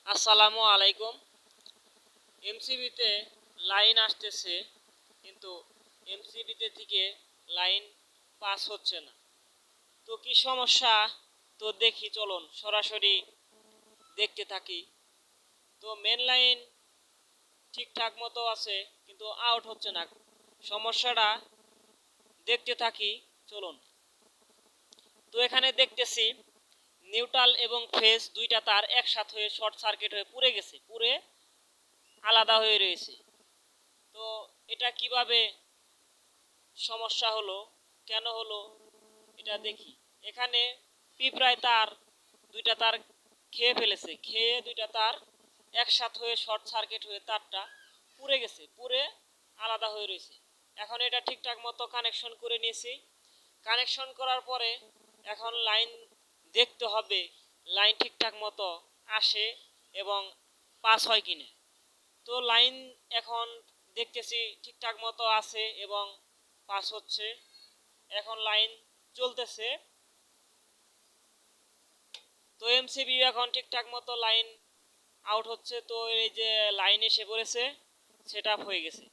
আসসালামু আলাইকুম। এমসিবিতে লাইন আসতেছে, কিন্তু এমসিবিতে থেকে লাইন পাস হচ্ছে না। তো কি সমস্যা? তো দেখি, চলুন সরাসরি দেখতে থাকি। তো মেন লাইন ঠিকঠাক মতো আছে, কিন্তু আউট হচ্ছে না। সমস্যাটা দেখতে থাকি, চলুন। তো এখানে দেখতেছি নিউট্রাল এবং ফেজ দুইটা তার একসাথে হয়ে শর্ট সার্কিট হয়ে পুড়ে গেছে, পুড়ে আলাদা হয়ে রয়েছে। তো এটা কিভাবে সমস্যা হলো, কেন হলো, এটা দেখি। এখানে পিঁপড়ায় তার দুইটা তার খেয়ে ফেলেছে, খেয়ে দুইটা তার একসাথে হয়ে শর্ট সার্কিট হয়ে তারটা পুড়ে গেছে, পুড়ে আলাদা হয়ে রয়েছে। এখন এটা ঠিকঠাক মতো কানেকশন করে নিয়েছি। কানেকশন করার পরে এখন লাইন দেখতে হবে লাইন ঠিকঠাক মতো আসে এবং পাস হয় কিনা। তো লাইন এখন দেখতেছি ঠিকঠাক মতো আছে এবং পাস হচ্ছে। এখন লাইন চলতেছে। তো এমসিবি এখন ঠিকঠাক মতো লাইন আউট হচ্ছে। তো এই যে লাইন এসে পড়েছে, সেট আপ হয়ে গেছে।